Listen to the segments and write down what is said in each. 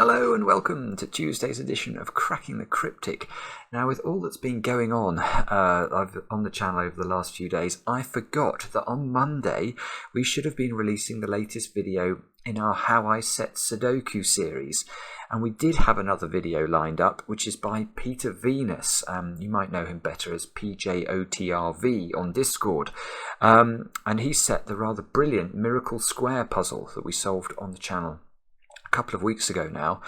Hello and welcome to Tuesday's edition of Cracking the Cryptic. Now, with all that's been going on on the channel over the last few days, I forgot that on Monday we should have been releasing the latest video in our How I Set Sudoku series. And we did have another video lined up, which is by Pentominoes. You might know him better as PJOTRV on Discord. And he set the rather brilliant Miracle Square puzzle that we solved on the channel a couple of weeks ago now.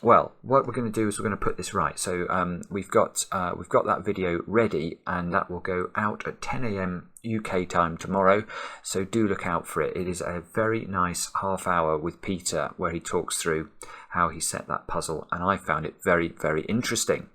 Well, what we're going to do is we're going to put this right. So we've got that video ready, and that will go out at 10 AM UK time tomorrow, so do look out for it. It is a very nice half hour with Peter where he talks through how he set that puzzle, and I found it very, very interesting.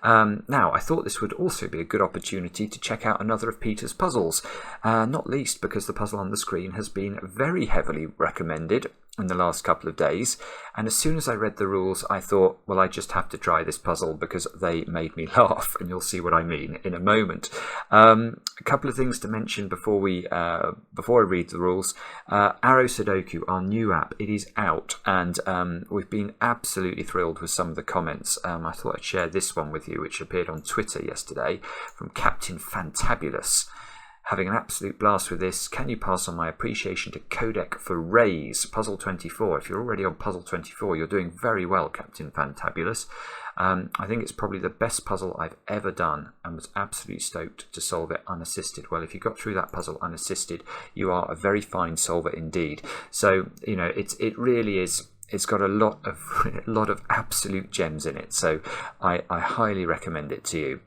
Now, I thought this would also be a good opportunity to check out another of Peter's puzzles, not least because the puzzle on the screen has been very heavily recommended in the last couple of days, and as soon as I read the rules I thought, well, I just have to try this puzzle because they made me laugh, and you'll see what I mean in a moment. A couple of things to mention before I read the rules. Arrow Sudoku, our new app, it is out, and we've been absolutely thrilled with some of the comments. I thought I'd share this one with you, which appeared on Twitter yesterday from Captain Fantabulous. Having an absolute blast with this. Can you pass on my appreciation to Codec for Raise, Puzzle 24? If you're already on Puzzle 24, you're doing very well, Captain Fantabulous. I think it's probably the best puzzle I've ever done, and was absolutely stoked to solve it unassisted. Well, if you got through that puzzle unassisted, you are a very fine solver indeed. So, you know, it really is. It's got a lot of absolute gems in it. So I highly recommend it to you.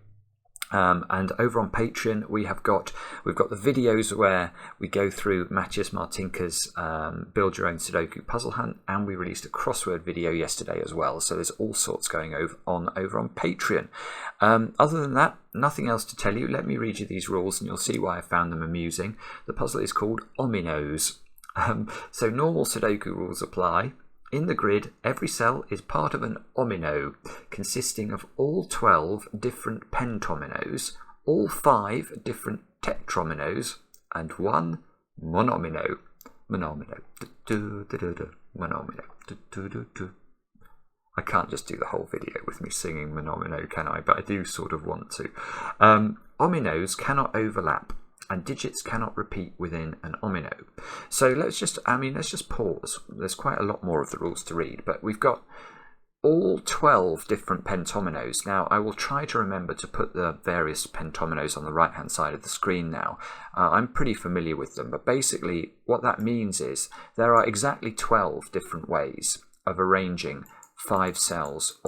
And over on Patreon we've got the videos where we go through Matthias Martinka's build your own Sudoku puzzle hunt, and we released a crossword video yesterday as well, so there's all sorts going over on Patreon. Other than that, nothing else to tell you. Let me read you these rules and you'll see why I found them amusing. The puzzle is called Ominoes. So normal Sudoku rules apply. In the grid, every cell is part of an omino, consisting of all 12 different pentominoes, all 5 different tetrominoes, and 1 monomino. Monomino. Monomino. I can't just do the whole video with me singing Monomino, can I? But I do sort of want to. Ominoes cannot overlap, and digits cannot repeat within an omino. So let's just pause. There's quite a lot more of the rules to read, but we've got all 12 different pentominoes. Now, I will try to remember to put the various pentominoes on the right-hand side of the screen now. I'm pretty familiar with them, but basically what that means is there are exactly 12 different ways of arranging 5 cells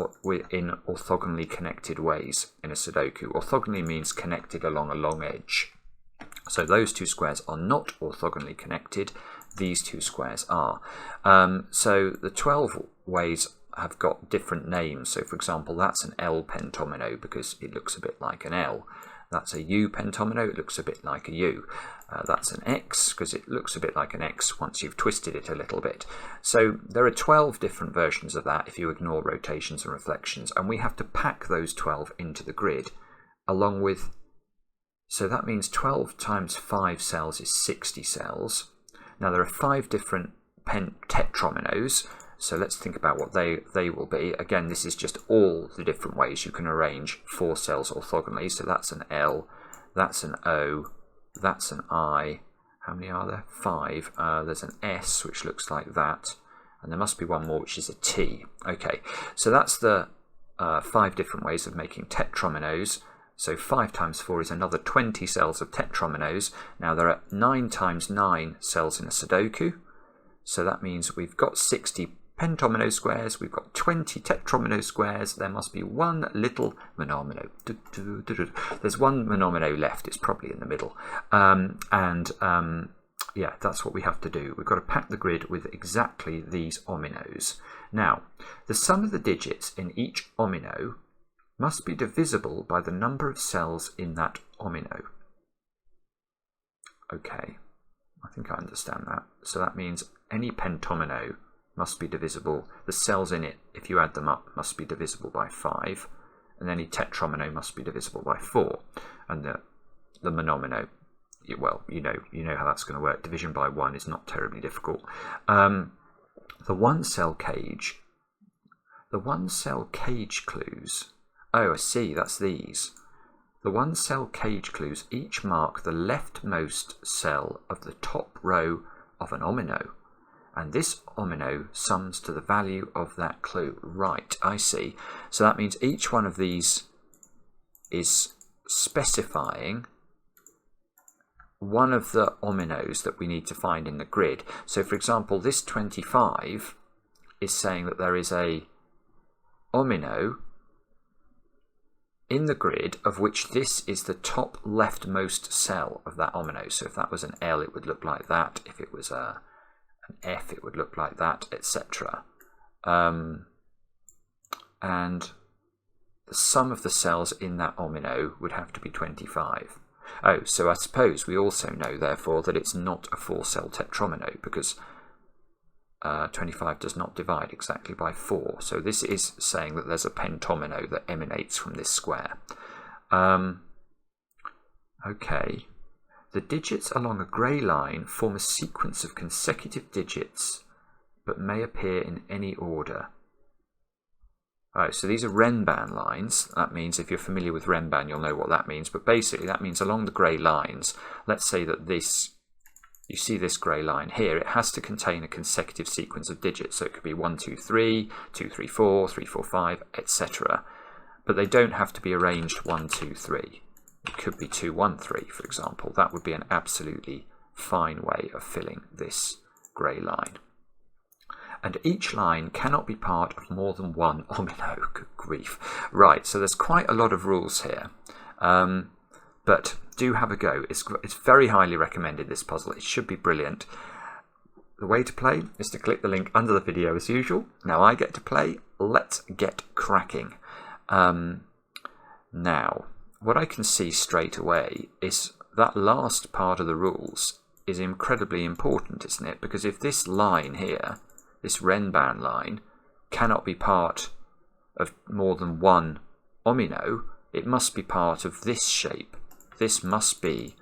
in orthogonally connected ways in a Sudoku. Orthogonally means connected along a long edge. So those two squares are not orthogonally connected, these two squares are. So the 12 ways have got different names. So for example, that's an L pentomino because it looks a bit like an L. That's a U pentomino, it looks a bit like a U. That's an X because it looks a bit like an X once you've twisted it a little bit. So there are 12 different versions of that if you ignore rotations and reflections, and we have to pack those 12 into the grid along with. So that means 12 times 5 cells is 60 cells. Now there are 5 different tetrominoes, so let's think about what they will be. Again, this is just all the different ways you can arrange 4 cells orthogonally. So that's an L, that's an O, that's an I. How many are there? 5. There's an S, which looks like that. And there must be one more, which is a T. Okay, so that's the 5 different ways of making tetrominoes. So 5 times 4 is another 20 cells of tetrominoes. Now there are 9 times 9 cells in a Sudoku. So that means we've got 60 pentomino squares, we've got 20 tetromino squares, there must be one little monomino. There's one monomino left, it's probably in the middle. Yeah, that's what we have to do. We've got to pack the grid with exactly these ominoes. Now, the sum of the digits in each omino must be divisible by the number of cells in that omino. Okay, I think I understand that. So that means any pentomino must be divisible. The cells in it, if you add them up, must be divisible by 5. And any tetromino must be divisible by 4. And the monomino, well, you know how that's going to work. Division by 1 is not terribly difficult. The one cell cage The one-cell cage clues. Oh, I see, that's these. The one-cell cage clues each mark the leftmost cell of the top row of an omino, and this omino sums to the value of that clue. Right, I see. So that means each one of these is specifying one of the ominoes that we need to find in the grid. So for example, this 25 is saying that there is a omino in the grid of which this is the top leftmost cell of that omino. So if that was an L, it would look like that. If it was an F, it would look like that, etc. And the sum of the cells in that omino would have to be 25. Oh, so I suppose we also know, therefore, that it's not a 4-cell tetromino, because 25 does not divide exactly by 4. So this is saying that there's a pentomino that emanates from this square. Okay. The digits along a grey line form a sequence of consecutive digits, but may appear in any order. Right, so these are Renban lines. That means, if you're familiar with Renban, you'll know what that means. But basically, that means along the grey lines, let's say that this, you see this grey line here, it has to contain a consecutive sequence of digits. So it could be 1, 2, 3, 2, 3, 4, 3, 4, 5, etc. But they don't have to be arranged 1, 2, 3. It could be 2, 1, 3, for example. That would be an absolutely fine way of filling this grey line. And each line cannot be part of more than one omino. Good grief. Right, so there's quite a lot of rules here. But do have a go. It's very highly recommended, this puzzle. It should be brilliant. The way to play is to click the link under the video as usual. Now I get to play. Let's get cracking. Now, what I can see straight away is that last part of the rules is incredibly important, isn't it? Because if this line here, this Renban line, cannot be part of more than one omino, it must be part of this shape. This must be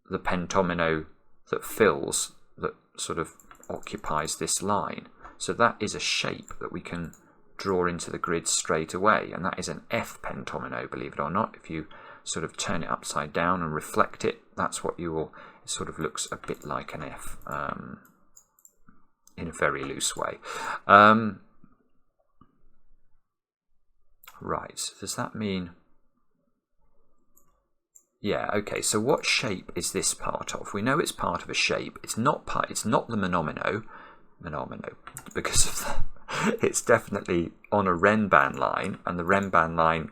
the pentomino that fills, that sort of occupies this line. So that is a shape that we can draw into the grid straight away, and that is an F pentomino, believe it or not. If you sort of turn it upside down and reflect it, that's what you will, it sort of looks a bit like an F. In a very loose way. Right, so does that mean... Yeah, okay, so what shape is this part of? We know it's part of a shape. It's not the monomino, because of the, it's definitely on a Renban line, and the Renban line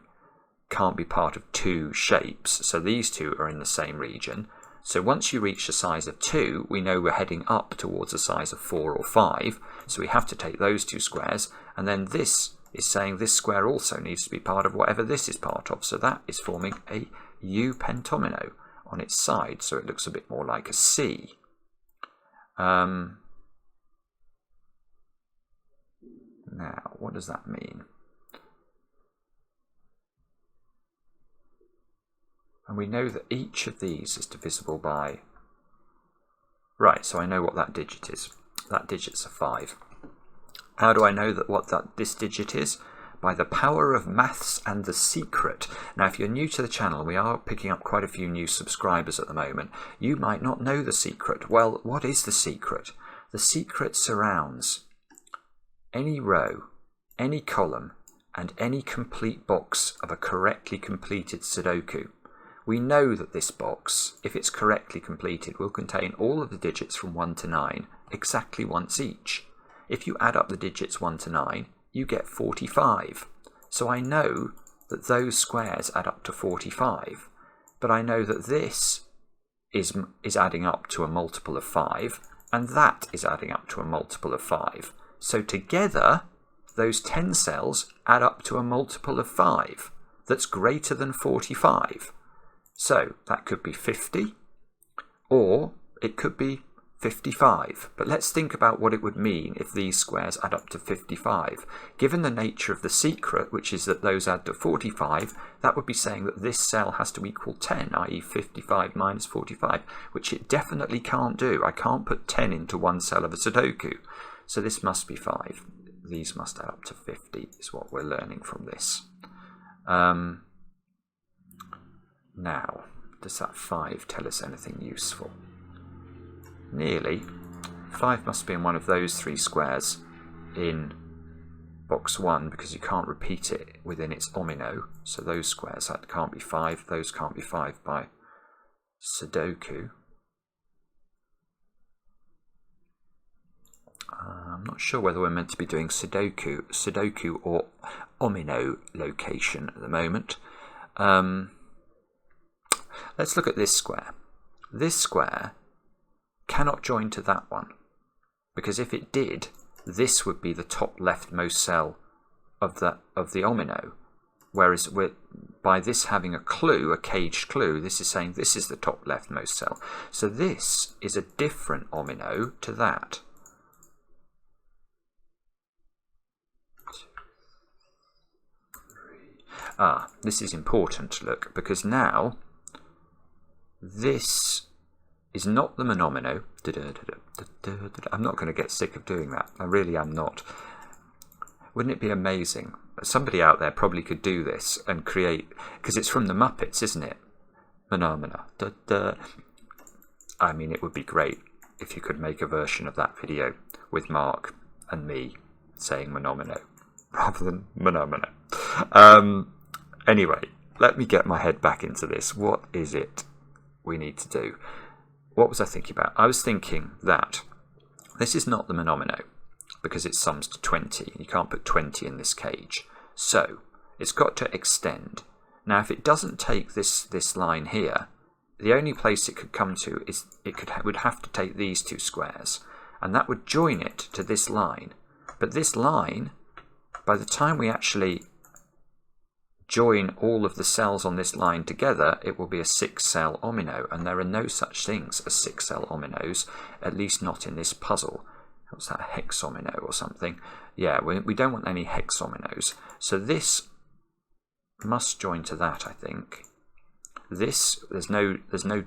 can't be part of two shapes, so these two are in the same region. So once you reach the size of 2, we know we're heading up towards a size of 4 or 5. So we have to take those two squares. And then this is saying this square also needs to be part of whatever this is part of. So that is forming a U pentomino on its side. So it looks a bit more like a C. Now, what does that mean? And we know that each of these is divisible by... Right, so I know what that digit is. That digit's a 5. How do I know that this digit is? By the power of maths and the secret. Now, if you're new to the channel, we are picking up quite a few new subscribers at the moment. You might not know the secret. Well, what is the secret? The secret surrounds any row, any column, and any complete box of a correctly completed Sudoku. We know that this box, if it's correctly completed, will contain all of the digits from 1 to 9, exactly once each. If you add up the digits 1 to 9, you get 45. So I know that those squares add up to 45, but I know that this is adding up to a multiple of 5, and that is adding up to a multiple of 5. So together, those 10 cells add up to a multiple of 5 that's greater than 45. So that could be 50, or it could be 55. But let's think about what it would mean if these squares add up to 55. Given the nature of the secret, which is that those add to 45, that would be saying that this cell has to equal 10, i.e. 55 minus 45, which it definitely can't do. I can't put 10 into one cell of a Sudoku. So this must be 5. these must add up to 50 is what we're learning from this. Now, does that 5 tell us anything useful? Nearly. 5 must be in one of those 3 squares in box 1 because you can't repeat it within its omino. So those squares, that can't be 5. Those can't be 5 by Sudoku. I'm not sure whether we're meant to be doing Sudoku or Omino location at the moment. Let's look at this square. This square cannot join to that one, because if it did, this would be the top leftmost cell of the omino, whereas by this having a clue, a caged clue, this is saying this is the top leftmost cell. So this is a different omino to that. This is important to look, because now this is not the monomino. I'm not going to get sick of doing that. I really am not. Wouldn't it be amazing? Somebody out there probably could do this and create, because it's from the Muppets, isn't it? Monomino. I mean, it would be great if you could make a version of that video with Mark and me saying monomino rather than monomino. Anyway, let me get my head back into this. What is it we need to do? What was I thinking about? I was thinking that this is not the monomino because it sums to 20. You can't put 20 in this cage. So it's got to extend. Now, if it doesn't take this line here, the only place it could come to is would have to take these 2 squares, and that would join it to this line. But this line, by the time we actually join all of the cells on this line together, it will be a 6-cell omino, and there are no such things as 6-cell ominos, at least not in this puzzle. What's that, hexomino or something? Yeah, we don't want any hexominos. So this must join to that, I think. This, there's no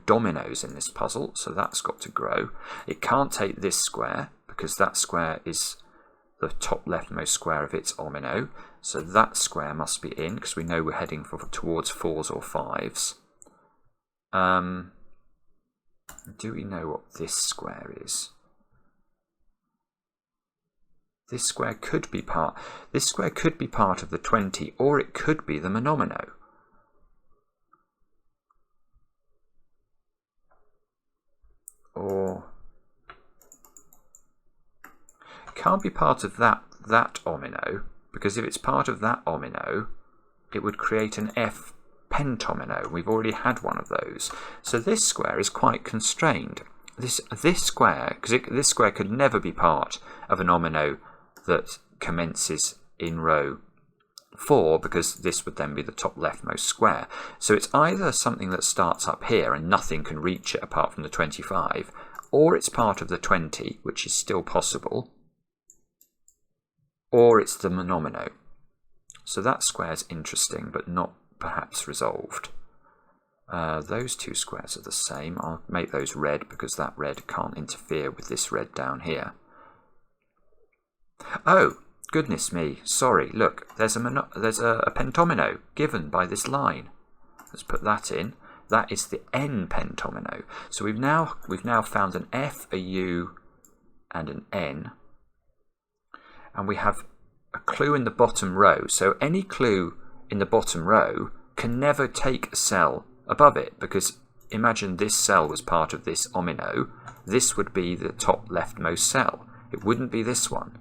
dominoes in this puzzle, so that's got to grow. It can't take this square, because that square is the top leftmost square of its omino. So that square must be in, because we know we're heading towards 4s or 5s. Do we know what this square is? This square could be part of the 20, or it could be the monomino. Or it can't be part of that omino, because if it's part of that omino, it would create an F pentomino. We've already had one of those. So this square is quite constrained. This square, because this square could never be part of an omino that commences in row 4, because this would then be the top leftmost square. So it's either something that starts up here and nothing can reach it apart from the 25, or it's part of the 20, which is still possible, or it's the monomino. So that square's interesting, but not perhaps resolved. Those 2 squares are the same. I'll make those red because that red can't interfere with this red down here. Oh, goodness me, sorry, look, there's a pentomino given by this line. Let's put that in. That is the N pentomino. So we've now found an F, a U, and an N. And we have a clue in the bottom row. So any clue in the bottom row can never take a cell above it, because imagine this cell was part of this omino. This would be the top leftmost cell. It wouldn't be this one.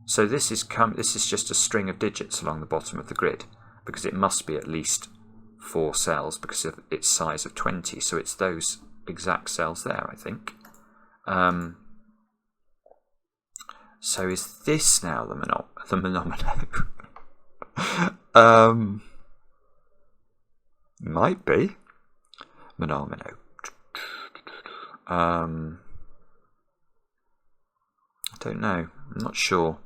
So this is just a string of digits along the bottom of the grid, because it must be at least 4 cells because of its size of 20. So it's those exact cells there, I think. So is this now the monomino? Might be. Monomino. I don't know. I'm not sure.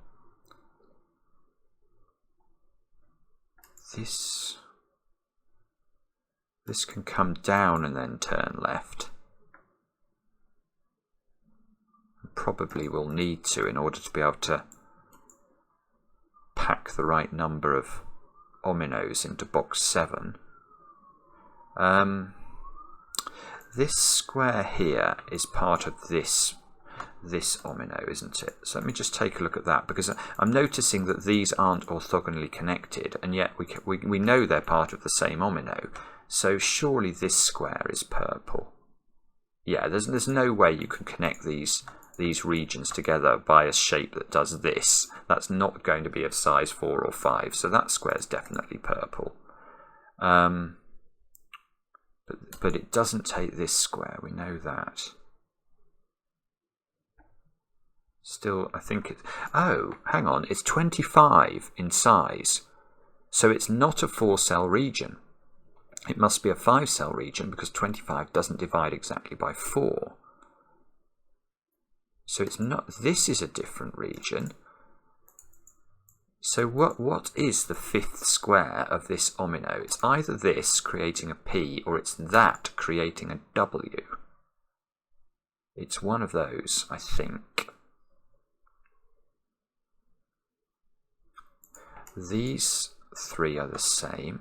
This can come down and then turn left. Probably will need to in order to be able to pack the right number of Ominoes into box 7. This square here is part of this Omino, isn't it? So let me just take a look at that, because I'm noticing that these aren't orthogonally connected, and yet we know they're part of the same Omino. So surely this square is purple. Yeah, there's no way you can connect these regions together by a shape that does this. That's not going to be of size 4 or 5, so that square is definitely purple. But it doesn't take this square, we know that. Still, I think it's... Oh, hang on, it's 25 in size. So it's not a 4-cell region. It must be a 5-cell region, because 25 doesn't divide exactly by 4. So it's not... This is a different region. So what is the 5th square of this Omino? It's either this creating a P, or it's that creating a W. It's one of those, I think. These 3 are the same.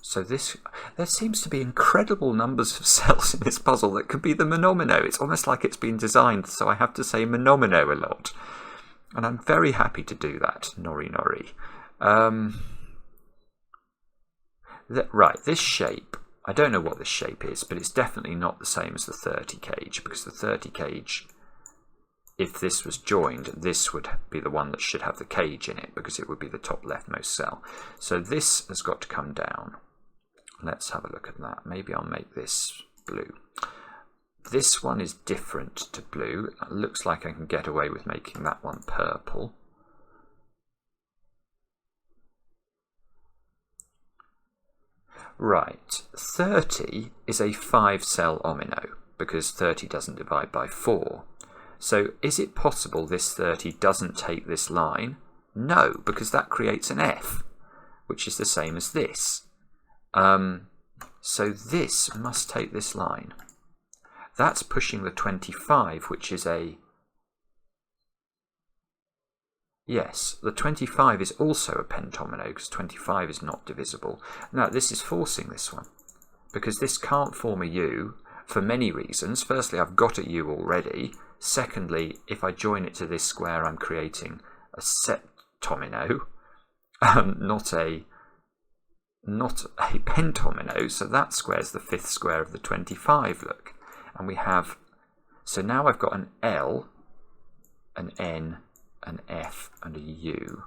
So there seems to be incredible numbers of cells in this puzzle that could be the Monomino. It's almost like it's been designed so I have to say Monomino a lot. And I'm very happy to do that, nori nori. Right, this shape, I don't know what this shape is, but it's definitely not the same as the 30 cage, because the 30 cage, if this was joined, this would be the one that should have the cage in it, because it would be the top leftmost cell. So this has got to come down. Let's have a look at that. Maybe I'll make this blue. This one is different to blue. It looks like I can get away with making that one purple. Right, 30 is a 5-cell Omino, because 30 doesn't divide by 4. So is it possible this 30 doesn't take this line? No, because that creates an F, which is the same as this. So this must take this line. That's pushing the 25, which is a... Yes, the 25 is also a pentomino, because 25 is not divisible. Now, this is forcing this one, because this can't form a U for many reasons. Firstly, I've got a U already. Secondly, if I join it to this square, I'm creating a septomino, not a pentomino. So that square is the 5th square of the 25, look. And we have, so now I've got an L, an N, an F, and a U,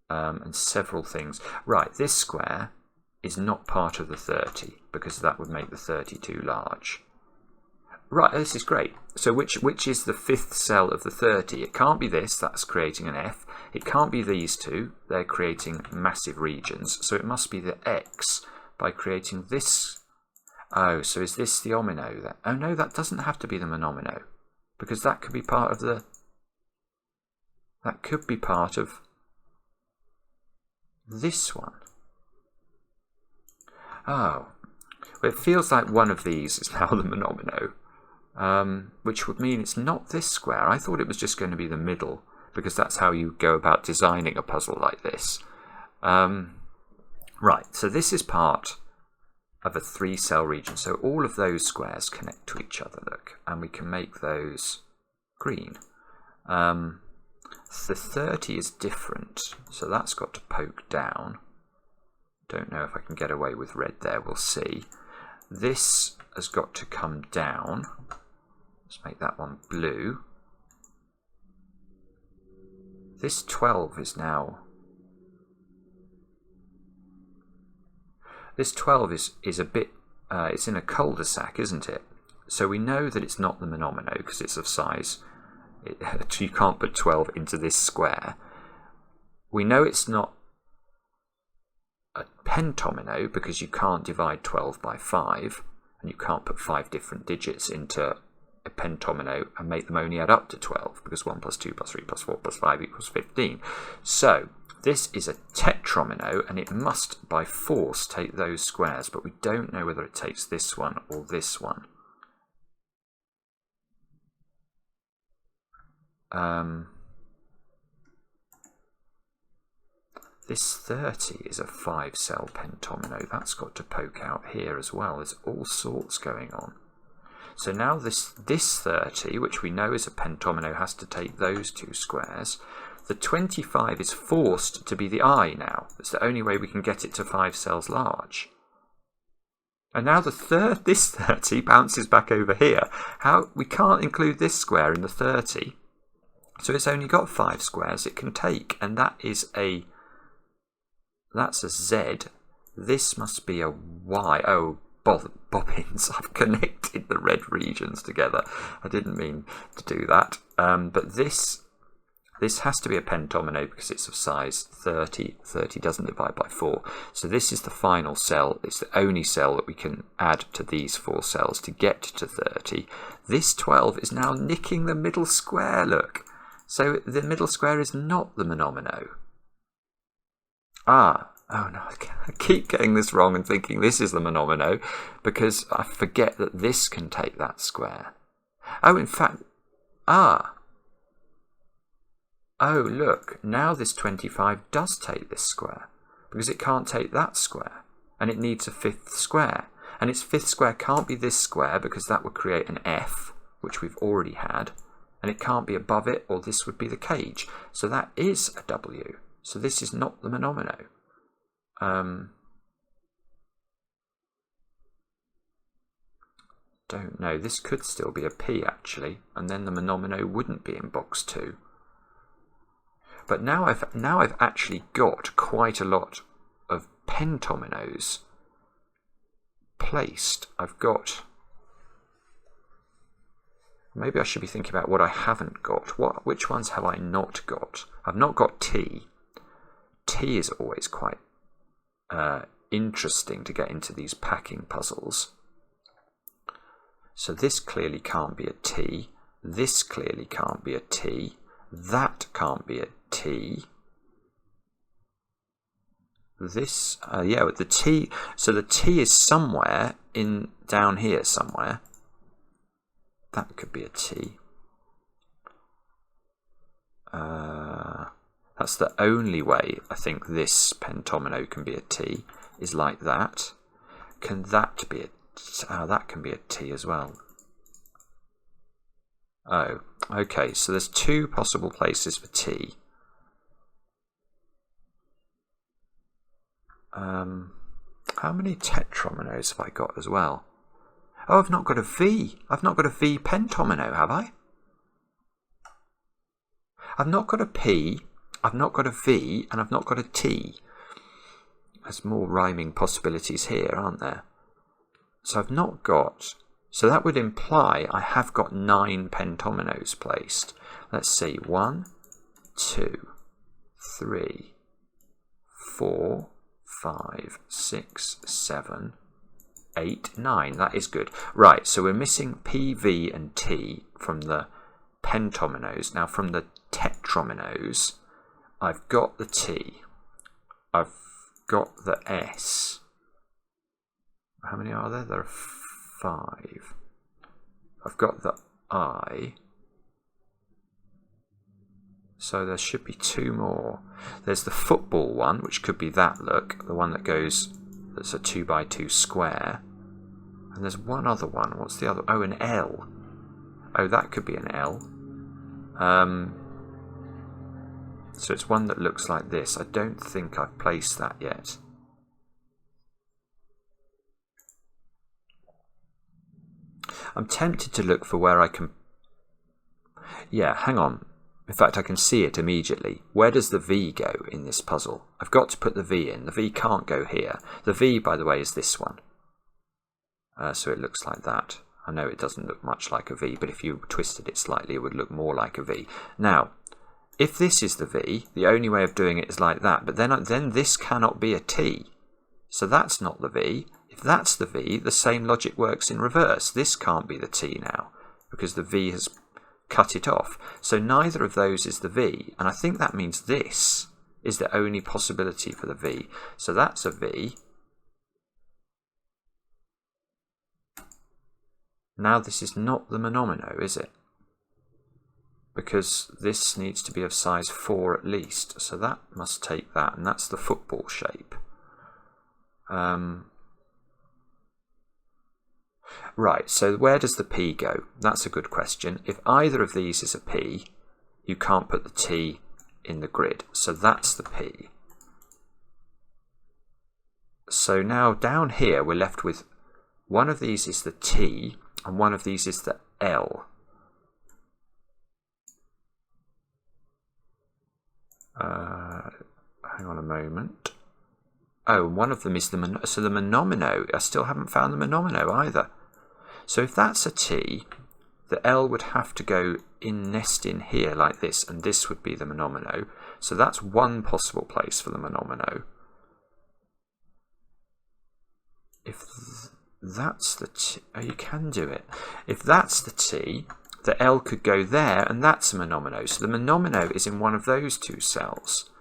and several things. Right, this square is not part of the 30, because that would make the 30 too large. Right, this is great. So which is the 5th cell of the 30? It can't be this, that's creating an F. It can't be these two, they're creating massive regions. So it must be the X by creating this. Oh, so is this the Omino then? Oh no, that doesn't have to be the Monomino, because that could be part of the... That could be part of this one. Oh, well, it feels like one of these is now the Monomino, which would mean it's not this square. I thought it was just going to be the middle, because that's how you go about designing a puzzle like this. Right, so this is part of a 3-cell region. So all of those squares connect to each other, look, and we can make those green. The 30 is different, so that's got to poke down. Don't know if I can get away with red there, we'll see. This has got to come down. Let's make that one blue. This 12 is now... This 12 is a bit, it's in a cul-de-sac, isn't it? So we know that it's not the Monomino, because it's of size, you can't put 12 into this square. We know it's not a pentomino, because you can't divide 12 by 5, and you can't put 5 different digits into a pentomino and make them only add up to 12, because 1 plus 2 plus 3 plus 4 plus 5 equals 15. So this is a tetromino, and it must by force take those squares, but we don't know whether it takes this one or this one. This 30 is a 5-cell pentomino. That's got to poke out here as well. There's all sorts going on. So now this 30, which we know is a pentomino, has to take those two squares. The 25 is forced to be the I now. It's the only way we can get it to 5 cells large. And now this 30 bounces back over here. We can't include this square in the 30. So it's only got 5 squares it can take. And that's a Z. This must be a Y. Oh, bobbins. I've connected the red regions together. I didn't mean to do that. But this has to be a pentomino because it's of size 30. 30 doesn't divide by 4. So this is the final cell. It's the only cell that we can add to these 4 cells to get to 30. This 12 is now nicking the middle square, look. So the middle square is not the monomino. Oh no, I keep getting this wrong and thinking this is the monomino because I forget that this can take that square. Oh, in fact, oh, look, now this 25 does take this square because it can't take that square and it needs a 5th square. And its 5th square can't be this square because that would create an F, which we've already had, and it can't be above it or this would be the cage. So that is a W. So this is not the monomino. Don't know. This could still be a P actually, and then the monomino wouldn't be in box 2. But now I've actually got quite a lot of pentominoes placed. I've got. Maybe I should be thinking about what I haven't got. Which ones have I not got? I've not got T. T is always quite interesting to get into these packing puzzles. So this clearly can't be a T. This clearly can't be a T. That can't be a T. This, yeah, with the T. So the T is somewhere down here somewhere. That could be a T. That's the only way I think this pentomino can be a T, is like that. Can that be a T? Oh, that can be a T as well. Oh, okay, so there's 2 possible places for T. How many Tetrominoes have I got as well? Oh, I've not got a V. I've not got a V pentomino, have I? I've not got a P, I've not got a V, and I've not got a T. There's more rhyming possibilities here, aren't there? So I've not got... So that would imply I have got 9 pentominoes placed. Let's see. 1, 2, 3, 4, 5, 6, 7, 8, 9. That is good. Right, so we're missing P, V, and T from the pentominoes. Now from the tetrominoes, I've got the T. I've got the S. How many are there? There are 5. I've got the I. So there should be 2 more. There's the football one, which could be that, look. The one that goes, that's a 2x2 square. And there's one other one. What's the other? Oh, an L. Oh, that could be an L. So it's one that looks like this. I don't think I've placed that yet. I'm tempted to look for where I can... Yeah, hang on. In fact, I can see it immediately. Where does the V go in this puzzle? I've got to put the V in. The V can't go here. The V, by the way, is this one. So it looks like that. I know it doesn't look much like a V, but if you twisted it slightly, it would look more like a V. Now, if this is the V, the only way of doing it is like that. But then this cannot be a T. So that's not the V. If that's the V, the same logic works in reverse. This can't be the T now, because the V has cut it off. So neither of those is the V, and I think that means this is the only possibility for the V. So that's a V. Now this is not the monomino, is it? because this needs to be of size 4 at least. So that must take that, and that's the football shape. Right, so where does the P go? That's a good question. If either of these is a P, you can't put the T in the grid. So that's the P. So now down here we're left with one of these is the T and one of these is the L. Hang on a moment. Oh, one of them is the Monomino. I still haven't found the Monomino either. So if that's a T, the L would have to go nest in here like this, and this would be the Monomino. So that's one possible place for the Monomino. If that's the T, oh, you can do it. If that's the T, the L could go there, and that's a Monomino. So the Monomino is in one of those two cells.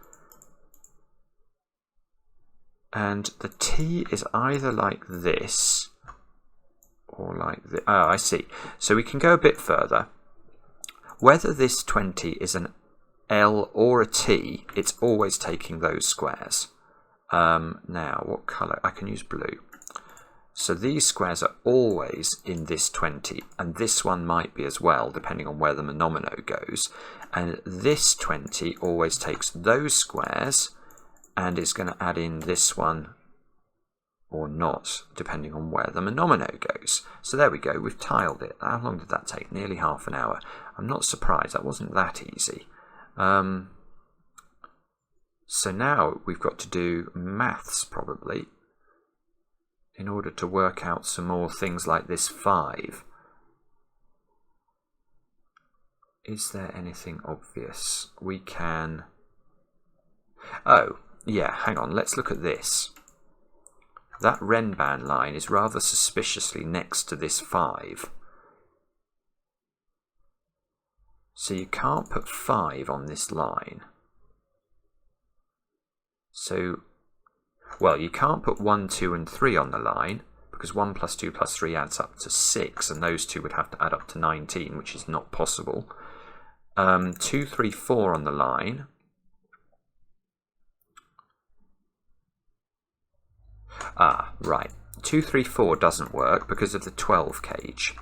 And the T is either like this or like this. Oh, I see. So we can go a bit further. Whether this 20 is an L or a T, it's always taking those squares. Now, what colour? I can use blue. So these squares are always in this 20, and this one might be as well, depending on where the Monomino goes. And this 20 always takes those squares, and it's going to add in this one or not, depending on where the Monomino goes. So there we go, we've tiled it. How long did that take? Nearly half an hour. I'm not surprised, that wasn't that easy. So now we've got to do maths, probably, in order to work out some more things like this 5. Is there anything obvious? We can... Oh, yeah, hang on, let's look at this. That Renban line is rather suspiciously next to this 5. So you can't put 5 on this line. So, well, you can't put 1, 2 and 3 on the line, because 1 plus 2 plus 3 adds up to 6, and those two would have to add up to 19, which is not possible. 2, 3, 4 on the line. Ah, right. 2, 3, 4 doesn't work because of the 12 cage.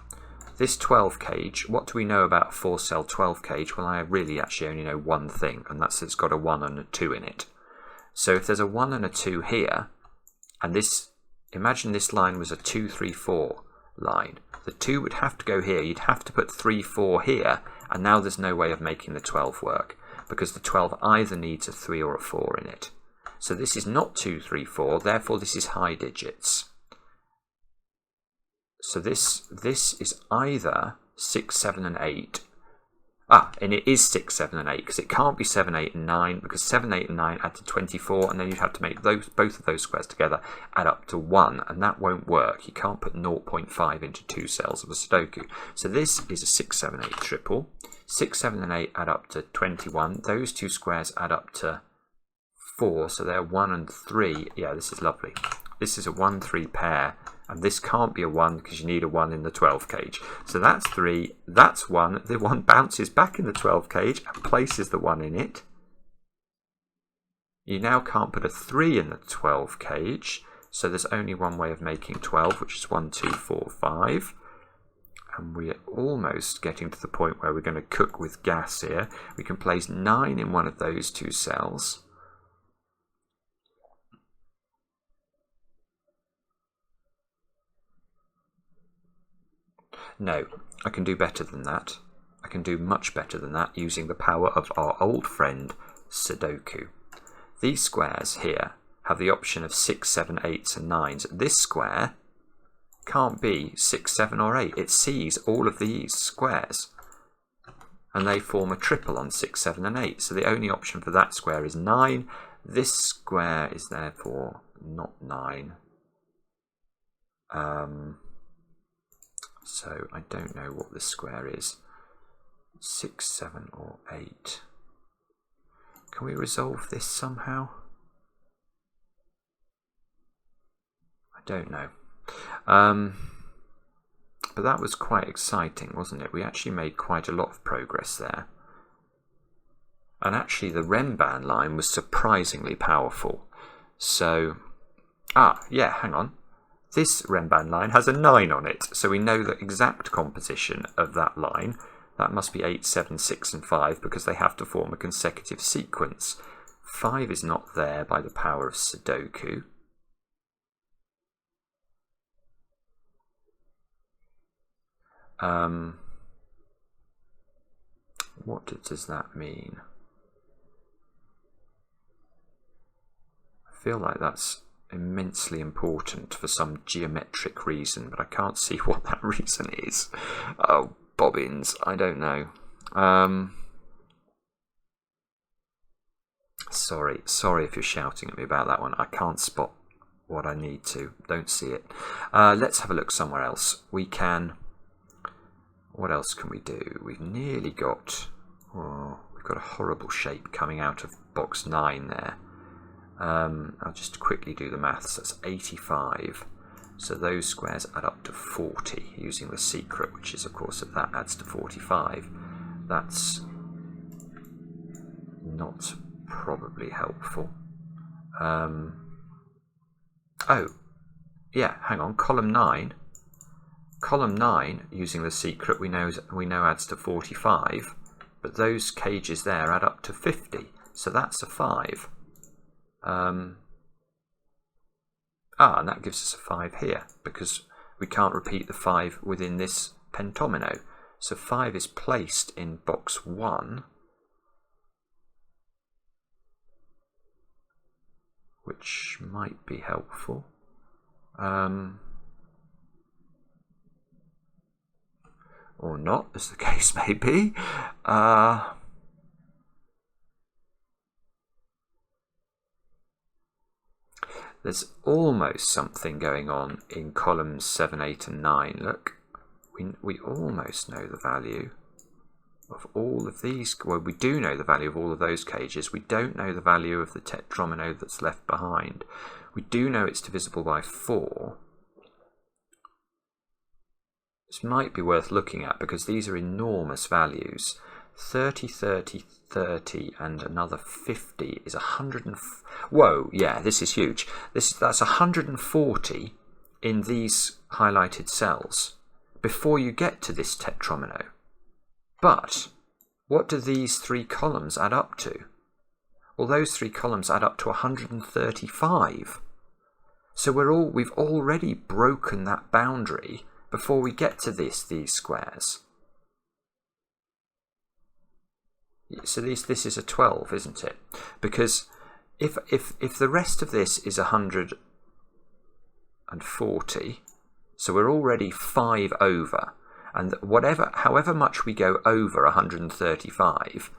This 12 cage, what do we know about 4-cell 12 cage? Well, I really actually only know one thing, and that's it's got a 1 and a 2 in it. So if there's a 1 and a 2 here, and this, imagine this line was a 2, 3, 4 line. The 2 would have to go here, you'd have to put 3, 4 here, and now there's no way of making the 12 work, because the 12 either needs a 3 or a 4 in it. So this is not 2, 3, 4, therefore this is high digits. So this is either 6, 7 and 8. Ah, and it is 6, 7 and 8, because it can't be 7, 8 and 9, because 7, 8 and 9 add to 24, and then you'd have to make both of those squares together add up to 1, and that won't work. You can't put 0.5 into 2 cells of a Sudoku. So this is a 6, 7, 8 triple. 6, 7 and 8 add up to 21. Those two squares add up to 4, so they're 1 and 3. Yeah, this is lovely. This is a 1, 3 pair, and this can't be a 1 because you need a 1 in the 12 cage. So that's 3, that's 1. The 1 bounces back in the 12 cage and places the 1 in it. You now can't put a 3 in the 12 cage, so there's only one way of making 12, which is 1, 2, 4, 5. And we're almost getting to the point where we're going to cook with gas here. We can place 9 in one of those two cells. No, I can do better than that. I can do much better than that using the power of our old friend Sudoku. These squares here have the option of 6, 7, 8s and 9s. This square can't be 6, 7 or 8. It sees all of these squares and they form a triple on 6, 7 and 8. So the only option for that square is 9. This square is therefore not 9. So I don't know what this square is. 6, 7 or 8. Can we resolve this somehow? I don't know. But that was quite exciting, wasn't it? We actually made quite a lot of progress there. And actually the Renban line was surprisingly powerful. So, yeah, hang on. This Renban line has a 9 on it, so we know the exact composition of that line. That must be 8, 7, 6 and 5 because they have to form a consecutive sequence. 5 is not there by the power of Sudoku. What does that mean? I feel like that's immensely important for some geometric reason, but I can't see what that reason is. Oh, bobbins, I don't know. Sorry if you're shouting at me about that one. I can't spot what I need to. Don't see it. Let's have a look somewhere else. We can... What else can we do? We've nearly got... Oh, we've got a horrible shape coming out of box 9 there. I'll just quickly do the maths. That's 85. So those squares add up to 40 using the secret, which is, of course, that adds to 45. That's not probably helpful. Oh, yeah, hang on. Column 9. Column 9, using the secret, we know adds to 45, but those cages there add up to 50, so that's a 5. And that gives us a 5 here, because we can't repeat the 5 within this pentomino. So 5 is placed in box 1, which might be helpful. Or not, as the case may be. There's almost something going on in columns 7, 8 and 9. Look, we almost know the value of all of these. Well, we do know the value of all of those cages. We don't know the value of the tetromino that's left behind. We do know it's divisible by 4. This might be worth looking at because these are enormous values. 30, 30, 30 and another 50 is 100 and... Whoa, yeah, this is huge. That's 140 in these highlighted cells before you get to this tetromino. But what do these 3 columns add up to? Well, those 3 columns add up to 135. So we've already broken that boundary before we get to these squares. So this is a 12, isn't it? Because if the rest of this is 140, so we're already 5 over, and however much we go over 135,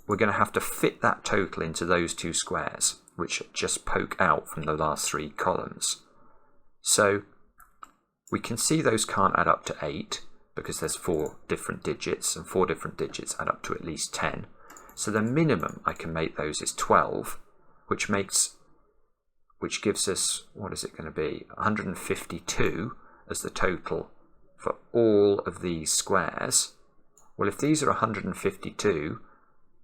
we're going to have to fit that total into those 2 squares, which just poke out from the last 3 columns. So we can see those can't add up to 8 because there's 4 different digits, and 4 different digits add up to at least 10. So the minimum I can make those is 12, which gives us, what is it going to be, 152 as the total for all of these squares. Well, if these are 152,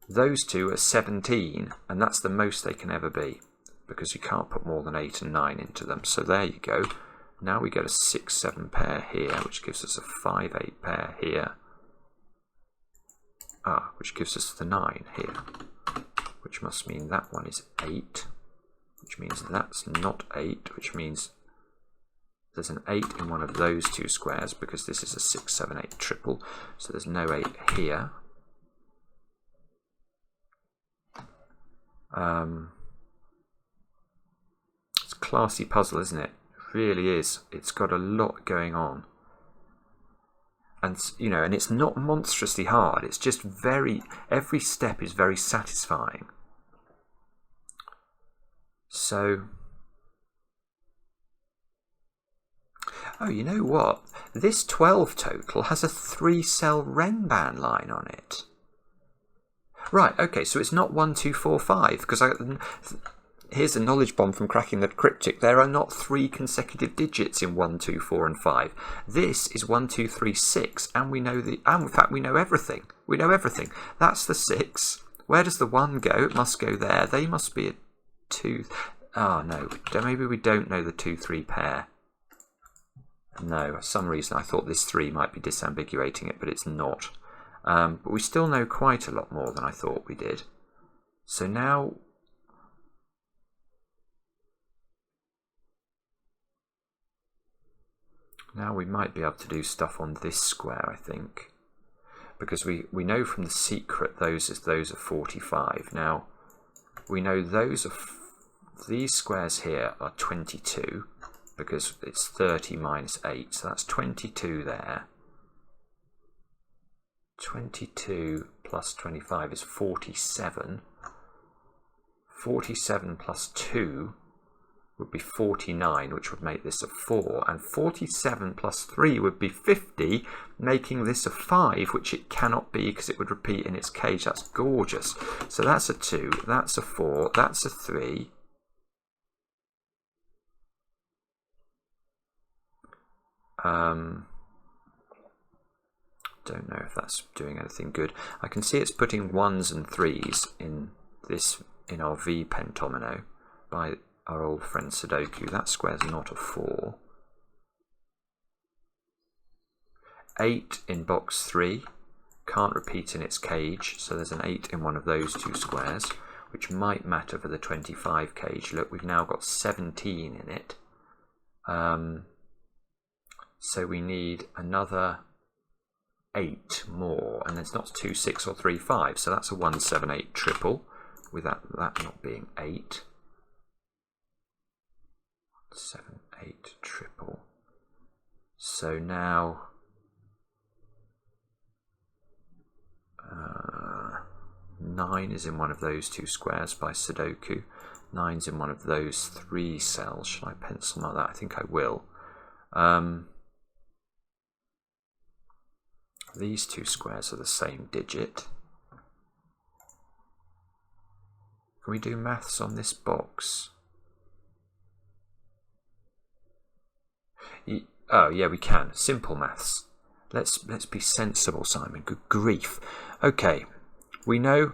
those 2 are 17, and that's the most they can ever be because you can't put more than 8 and 9 into them. So there you go. Now we get a 6, 7 pair here, which gives us a 5, 8 pair here. Which gives us the 9 here, which must mean that one is 8, which means that's not 8, which means there's an 8 in one of those 2 squares because this is a 6, 7, 8 triple, so there's no 8 here. It's a classy puzzle, isn't it? Really is. It's got a lot going on, and and it's not monstrously hard. It's just every step is very satisfying. So, oh, you know what? This 12 total has a 3-cell Renban line on it. Right. Okay. So it's not 1, 2, 4, 5 because here's a knowledge bomb from cracking the cryptic. There are not 3 consecutive digits in 1, 2, 4 and 5. This is 1, 2, 3, 6, and we know and in fact we know everything. We know everything. That's the 6, Where does the 1 go? It must go there. They must be a 2. Oh, no. Maybe we don't know the 2-3 pair. No, for some reason I thought this 3 might be disambiguating it, but it's not. But we still know quite a lot more than I thought we did. So now... Now we might be able to do stuff on this square, I think. Because we know from the secret those are 45. Now, we know these squares here are 22, because it's 30 minus 8, so that's 22 there. 22 plus 25 is 47. 47 plus 2 would be 49, which would make this a 4, and 47 plus 3 would be 50, making this a 5, which it cannot be because it would repeat in its cage. That's gorgeous. So that's a 2, that's a 4, that's a 3. Don't know if that's doing anything good. I can see it's putting 1s and 3s in our V pentomino by our old friend Sudoku. That square's not a 4. 8 in box 3 can't repeat in its cage, so there's an 8 in one of those 2 squares, which might matter for the 25 cage. Look, we've now got 17 in it. So we need another 8 more, and it's not 2, 6 or 3, 5, so that's a 1, 7, 8 triple, with that not being 8. 7, 8 triple. So now 9 is in one of those 2 squares by Sudoku. 9's in one of those 3 cells. Shall I pencil mark that? I think I will. These 2 squares are the same digit. Can we do maths on this box? Oh yeah, we can. Simple maths. Let's be sensible, Simon. Good grief. Okay, we know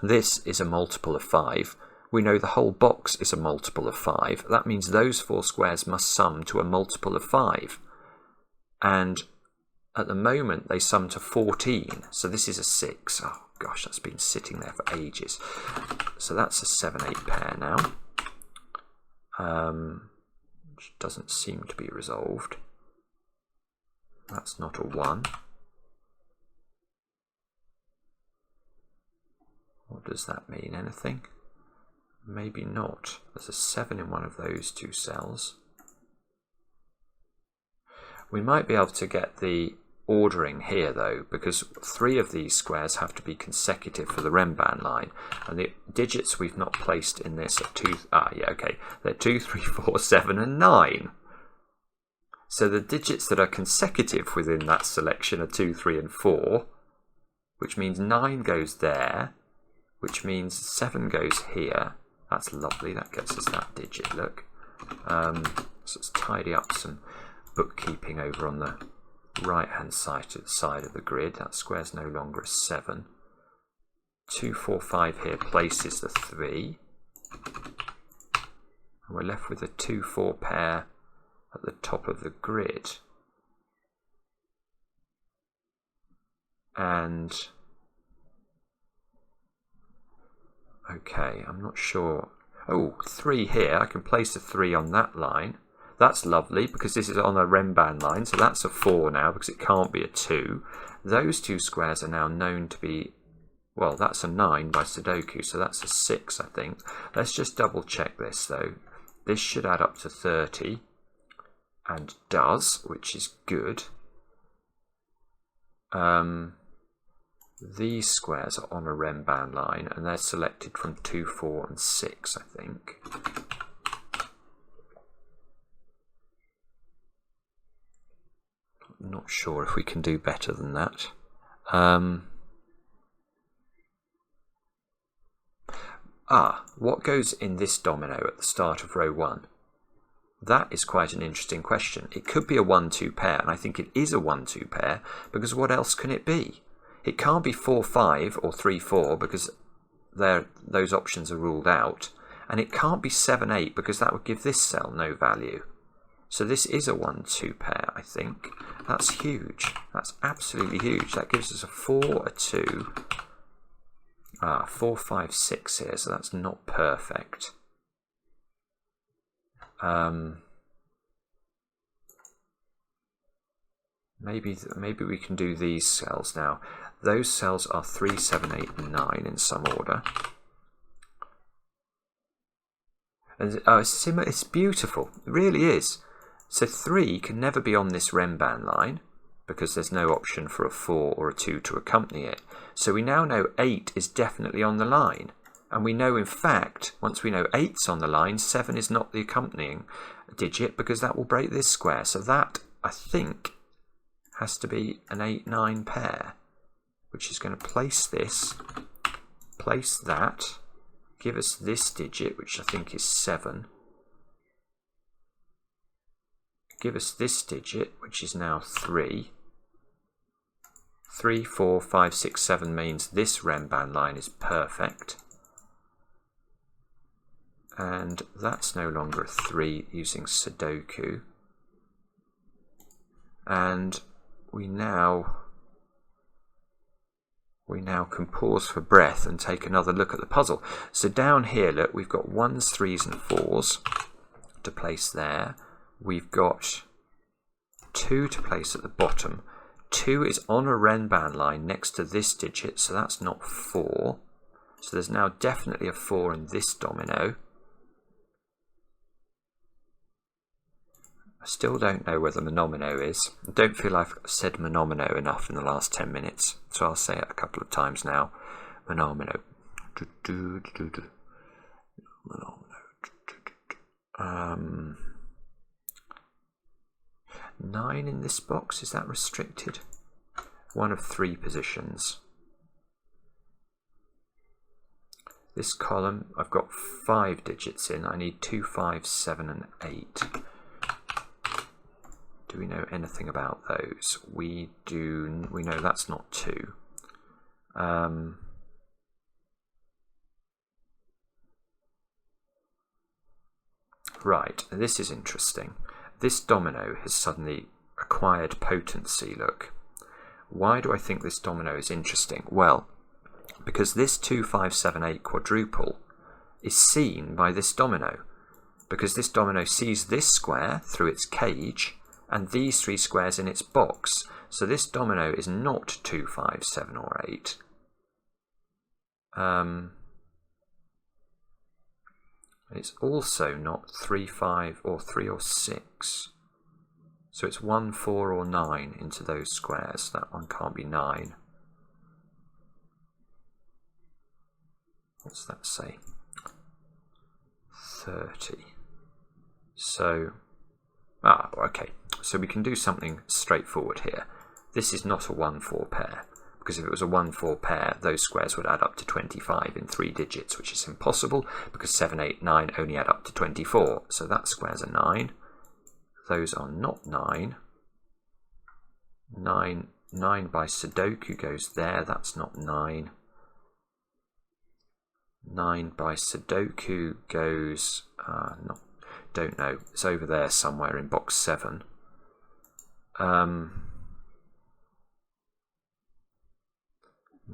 this is a multiple of 5. We know the whole box is a multiple of 5. That means those 4 squares must sum to a multiple of 5. And at the moment they sum to 14. So this is a 6. Oh gosh, that's been sitting there for ages. So that's a 7, 8 pair now. Which doesn't seem to be resolved. That's not a 1. What does that mean? Anything? Maybe not. There's a 7 in one of those 2 cells. We might be able to get the ordering here though, because 3 of these squares have to be consecutive for the Renban line, and the digits we've not placed in this are 2. They're 2, 3, 4, 7 and 9. So the digits that are consecutive within that selection are 2, 3 and 4, which means 9 goes there, which means 7 goes here. That's lovely, that gets us that digit, look. So let's tidy up some bookkeeping over on the right hand side of the grid. That square's no longer a 7. 2, 4, 5 here places the 3. And we're left with a 2, 4 pair at the top of the grid. And okay, I'm not sure. Oh, 3 here. I can place a 3 on that line. That's lovely because this is on a Renban line, so that's a 4 now because it can't be a 2. Those 2 squares are now known to be, well, that's a 9 by Sudoku, so that's a 6, I think. Let's just double check this though. This should add up to 30, and does, which is good. These squares are on a Renban line, and they're selected from 2, 4, and 6, I think. Not sure if we can do better than that. What goes in this domino at the start of row 1? That is quite an interesting question. It could be a 1-2 pair, and I think it is a 1-2 pair, because what else can it be? It can't be 4-5 or 3-4, because those options are ruled out. And it can't be 7, 8 because that would give this cell no value. So this is a 1, 2 pair, I think. That's huge. That's absolutely huge. That gives us a 4, a 2. 4, 5, 6 here, so that's not perfect. Maybe we can do these cells now. Those cells are 3, 7, 8, and 9 in some order. And it's beautiful. It really is. So 3 can never be on this Renban line because there's no option for a 4 or a 2 to accompany it. So we now know 8 is definitely on the line. And we know, in fact, once we know 8's on the line, 7 is not the accompanying digit because that will break this square. So that, I think, has to be an 8, 9 pair, which is going to place this, place that, give us this digit, which I think is 7. Give us this digit, which is now 3. 3, 4, 5, 6, 7 means this Renban line is perfect. And that's no longer a 3 using Sudoku. And we now can pause for breath and take another look at the puzzle. So down here, look, we've got 1s, 3s and 4s to place there. We've got 2 to place at the bottom. 2 is on a Renban line next to this digit, so that's not 4. So there's now definitely a 4 in this domino. I still don't know where the Monomino is. I don't feel I've said Monomino enough in the last 10 minutes, so I'll say it a couple of times now. Monomino. Monomino. 9 in this box, is that restricted? One of 3 positions. This column, I've got 5 digits in. I need 2, 5, 7 and 8. Do we know anything about those? We do. We know that's not 2. Right, this is interesting. This domino has suddenly acquired potency, look. Why do I think this domino is interesting? Well, because this 2, 5, 7, 8 quadruple is seen by this domino. Because this domino sees this square through its cage and these 3 squares in its box. So this domino is not 2, 5, 7 or 8. It's also not 3, 5 or 3 or 6. So it's 1, 4 or 9 into those squares. That one can't be 9. What's that say? 30. So, okay. So we can do something straightforward here. This is not a 1, 4 pair. Because if it was a 1, 4 pair, those squares would add up to 25 in 3 digits, which is impossible because 7, 8, 9 only add up to 24. So that square's a 9. Those are not 9. 9 by Sudoku goes there. That's not 9. 9 by Sudoku goes... don't know. It's over there somewhere in box 7.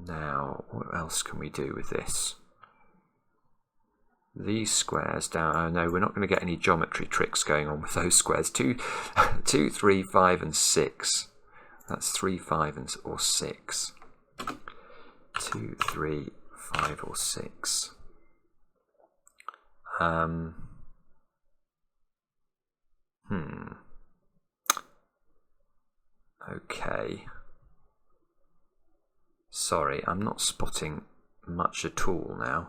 Now, what else can we do with this? These squares down... Oh, no, we're not going to get any geometry tricks going on with those squares. 2, 3, 5 and 6. That's 3, 5 or 6. 2, 3, 5 or 6. Okay. Sorry, I'm not spotting much at all now.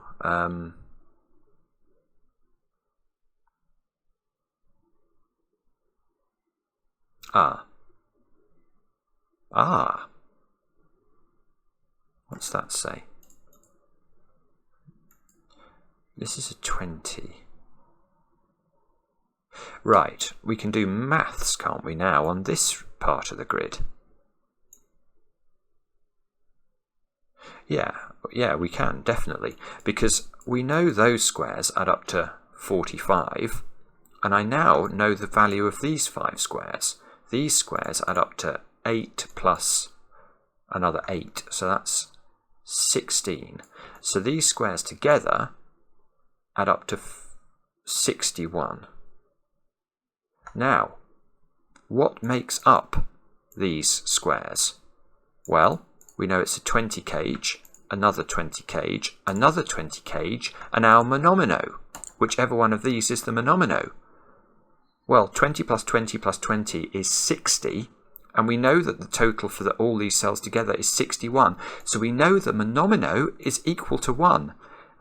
What's that say? This is a 20. Right, we can do maths, can't we, now, on this part of the grid? Yeah, yeah, we can, definitely. Because we know those squares add up to 45. And I now know the value of these 5 squares. These squares add up to 8 plus another 8. So that's 16. So these squares together add up to 61. Now, what makes up these squares? Well, we know it's a 20 cage, another 20 cage, another 20 cage, and our monomino. Whichever one of these is the monomino. Well, 20 plus 20 plus 20 is 60, and we know that the total for all these cells together is 61. So we know the monomino is equal to 1.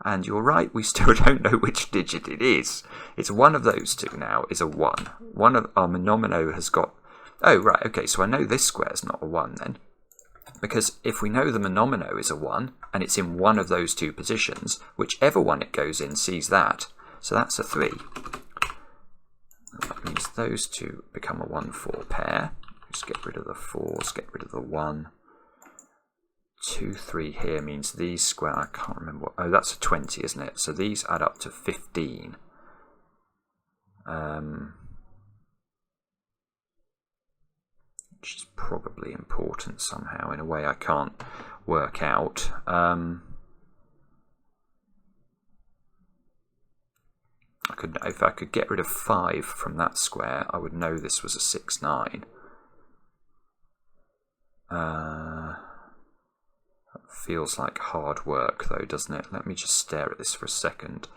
And you're right, we still don't know which digit it is. It's one of those two now is a 1. One of our monomino has got... Oh, right, okay, so I know this square is not a 1 then. Because if we know the monomino is a 1, and it's in one of those two positions, whichever one it goes in sees that. So that's a 3. That means those two become a 1-4 pair. Just get rid of the 4s, get rid of the 1. 2, 3 here means these square, I can't remember what, oh, that's a 20, isn't it? So these add up to 15. Which is probably important somehow in a way I can't work out. If I could get rid of 5 from that square, I would know this was a 6, 9. That feels like hard work though, doesn't it? Let me just stare at this for a second.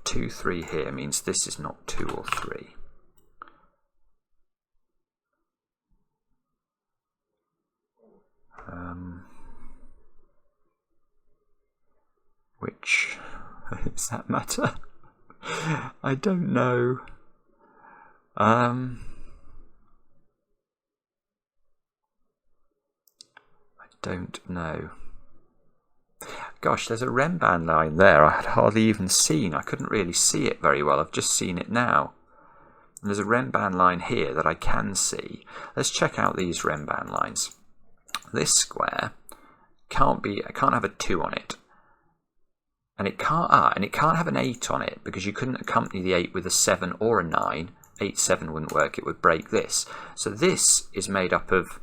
2, 3 here means this is not 2 or 3. Which does that matter? I don't know. I don't know. Gosh, there's a Renban line there I had hardly even seen. I couldn't really see it very well. I've just seen it now. And there's a Renban line here that I can see. Let's check out these Renban lines. This square can't have a 2 on it. And it can't have an 8 on it because you couldn't accompany the 8 with a 7 or a 9. 8, 7 wouldn't work, it would break this. So this is made up of,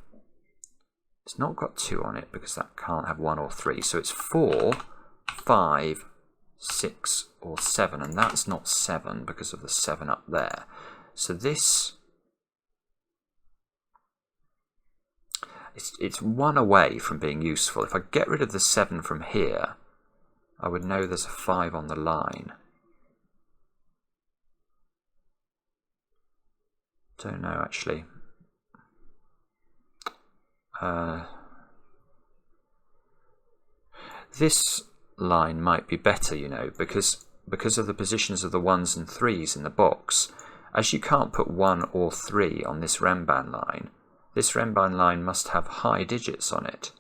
it's not got 2 on it because that can't have 1 or 3. So it's 4, 5, 6 or 7, and that's not 7 because of the 7 up there. So this, it's 1 away from being useful. If I get rid of the 7 from here, I would know there's a 5 on the line. Don't know actually. This line might be better, you know, because of the positions of the 1s and 3s in the box. As you can't put 1 or 3 on this Renban line must have high digits on it.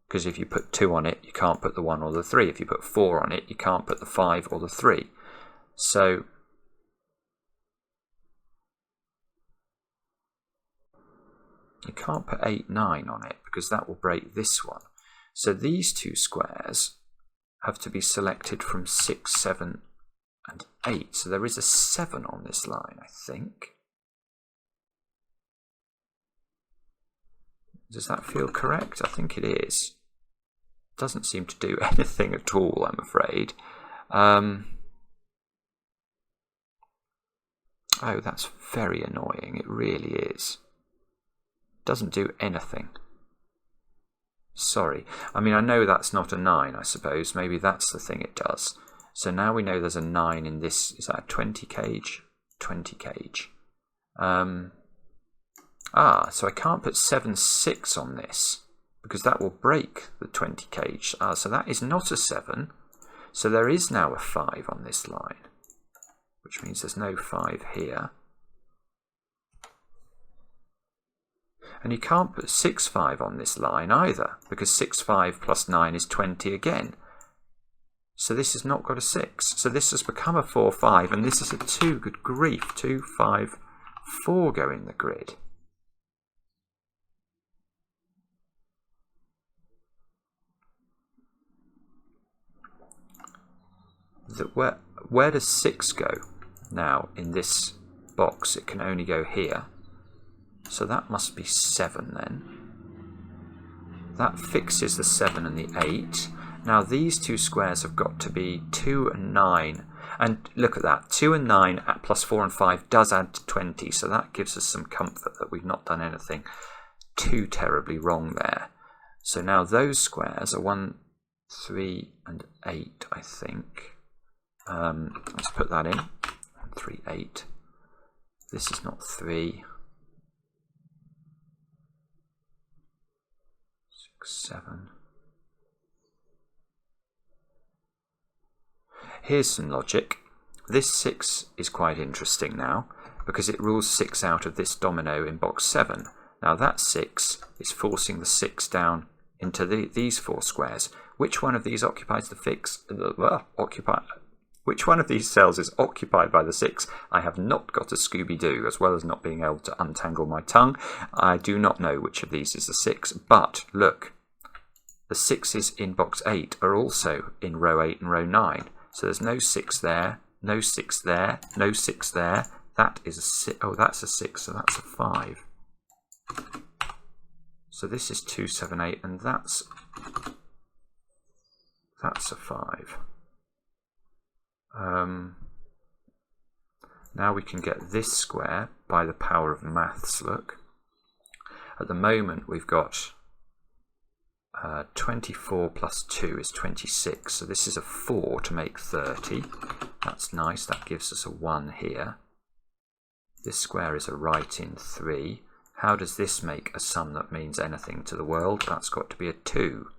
Because if you put 2 on it, you can't put the 1 or the 3. If you put 4 on it, you can't put the 5 or the 3. So you can't put 8, 9 on it because that will break this one. So these two squares have to be selected from 6, 7 and 8. So there is a 7 on this line, I think. Does that feel correct? I think it is. Doesn't seem to do anything at all, I'm afraid. Oh, that's very annoying. It really is. Doesn't do anything. Sorry. I mean, I know that's not a 9, I suppose. Maybe that's the thing it does. So now we know there's a 9 in this. Is that a 20 cage? 20 cage. So I can't put 7, 6 on this because that will break the 20 cage. So that is not a 7. So there is now a 5 on this line, which means there's no 5 here. And you can't put 6, 5 on this line either, because 6, 5 plus 9 is 20 again. So this has not got a 6. So this has become a 4, 5, and this is a 2. Good grief, 2, 5, 4 go in the grid. where does 6 go? Now, in this box, it can only go here. So that must be 7 then. That fixes the 7 and the 8. Now these two squares have got to be 2 and 9. And look at that, 2 and 9 plus 4 and 5 does add to 20. So that gives us some comfort that we've not done anything too terribly wrong there. So now those squares are 1, 3 and 8, I think. Let's put that in. 1, 3, 8. This is not 3. 6, 7. Here's some logic. This 6 is quite interesting now because it rules 6 out of this domino in box 7. Now that 6 is forcing the 6 down into these 4 squares. Which one of these occupies the which one of these cells is occupied by the 6? I have not got a Scooby-Doo, as well as not being able to untangle my tongue. I do not know which of these is the 6, but look, the 6s in box 8 are also in row 8 and row 9. So there's no 6 there, no 6 there, no 6 there. That is a 6. Oh, that's a 6, so that's a 5. So this is 2, 7, 8, and that's a 5. Now we can get this square by the power of maths, look. At the moment we've got 24 plus 2 is 26, so this is a 4 to make 30. That's nice, that gives us a 1 here. This square is a right in 3. How does this make a sum that means anything to the world? That's got to be a 2.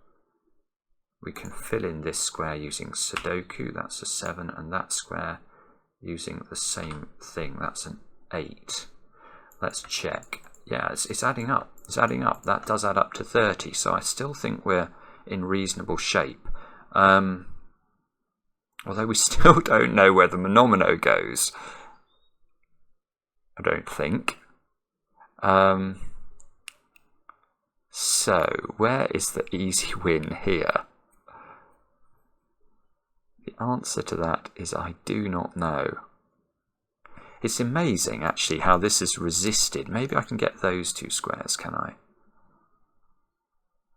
We can fill in this square using Sudoku, that's a 7, and that square using the same thing, that's an 8. Let's check. Yeah, it's adding up. It's adding up. That does add up to 30, so I still think we're in reasonable shape. Although we still don't know where the Monomino goes. I don't think. So, where is the easy win here? The answer to that is I do not know. It's amazing, actually, how this is resisted. Maybe I can get those two squares, can I?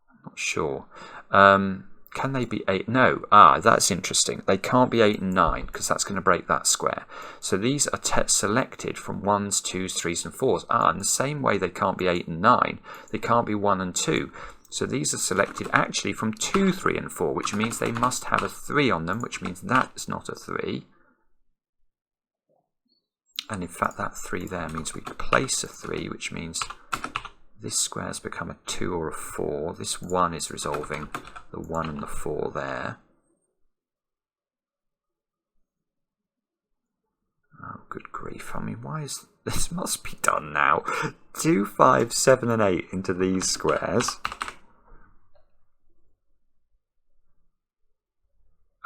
I'm not sure. Can they be 8? No. That's interesting. They can't be 8 and 9, because that's going to break that square. So these are selected from 1s, 2s, 3s and 4s. In the same way they can't be 8 and 9, they can't be 1 and 2. So these are selected actually from 2, 3 and 4, which means they must have a 3 on them, which means that is not a 3. And in fact that 3 there means we place a 3, which means this square has become a 2 or a 4. This 1 is resolving the 1 and the 4 there. Oh, good grief. I mean, why is this must be done now? 2, 5, 7 and 8 into these squares.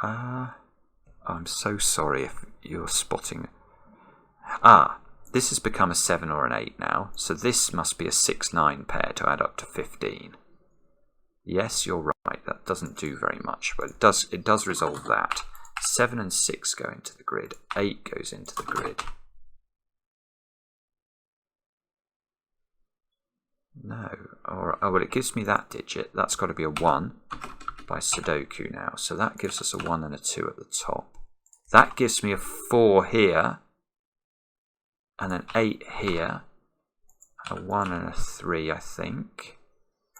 I'm so sorry if you're spotting. This has become a 7 or an 8 now, so this must be a 6-9 pair to add up to 15. Yes, you're right, that doesn't do very much, but it does resolve that. 7 and 6 go into the grid, 8 goes into the grid. No, well it gives me that digit, that's got to be a 1 by Sudoku now, so that gives us a 1 and a 2 at the top. That gives me a 4 here, and an 8 here, a 1 and a 3 I think.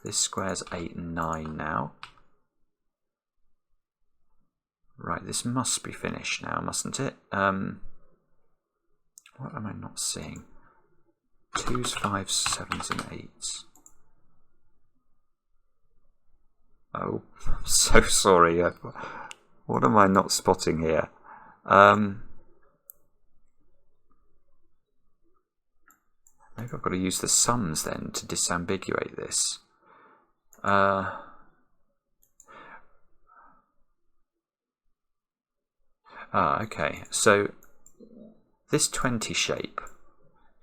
This square's 8 and 9 now. Right, this must be finished now, mustn't it? What am I not seeing? 2s, 5s, 7s and 8s. Oh, I'm so sorry. What am I not spotting here? Maybe I've got to use the sums then to disambiguate this. Okay, so this 20 shape,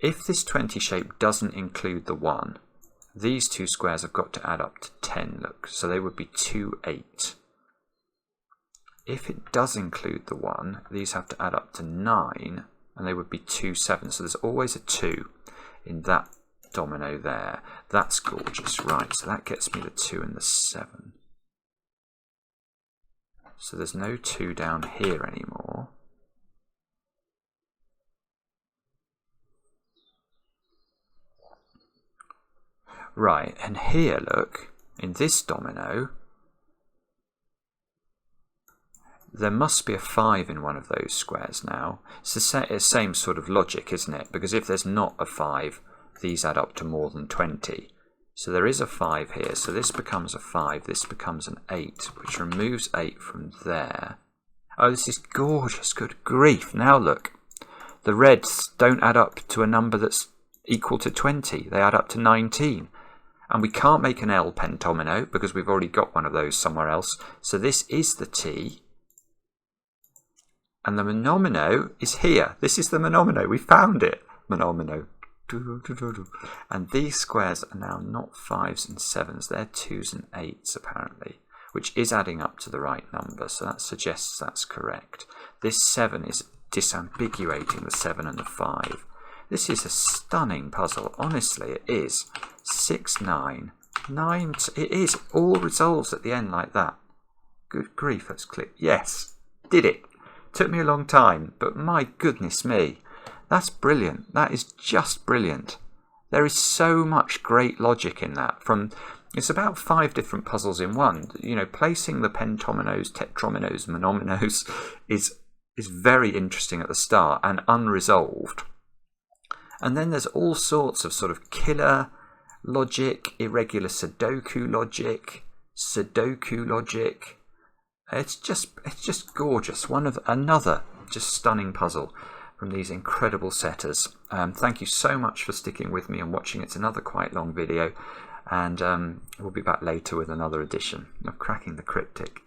if this 20 shape doesn't include the 1, these two squares have got to add up to 10, look, so they would be 2, 8. If it does include the 1, these have to add up to 9, and they would be 2 7s. So there's always a 2 in that domino there. That's gorgeous. Right, so that gets me the 2 and the 7. So there's no 2 down here anymore. Right, and here, look, in this domino, there must be a 5 in one of those squares now. It's the same sort of logic, isn't it? Because if there's not a 5, these add up to more than 20. So there is a 5 here, so this becomes a 5, this becomes an 8, which removes 8 from there. Oh, this is gorgeous, good grief. Now look, the reds don't add up to a number that's equal to 20, they add up to 19. And we can't make an L pentomino because we've already got one of those somewhere else. So this is the T. And the monomino is here. This is the monomino. We found it. Monomino. And these squares are now not 5s and 7s. They're 2s and 8s apparently, which is adding up to the right number. So that suggests that's correct. This 7 is disambiguating the 7 and the 5. This is a stunning puzzle. Honestly, it is. 6, 9, 9. It is. It all resolves at the end like that. Good grief, let's click. Yes, did it. Took me a long time, but my goodness me. That's brilliant. That is just brilliant. There is so much great logic in that. It's about 5 different puzzles in one. You know, placing the Pentominoes, Tetrominoes, Monominoes is very interesting at the start and unresolved. And then there's all sorts of sort of killer logic, irregular Sudoku logic, Sudoku logic. It's just gorgeous. Another just stunning puzzle from these incredible setters. Thank you so much for sticking with me and watching. It's another quite long video, and we'll be back later with another edition of Cracking the Cryptic.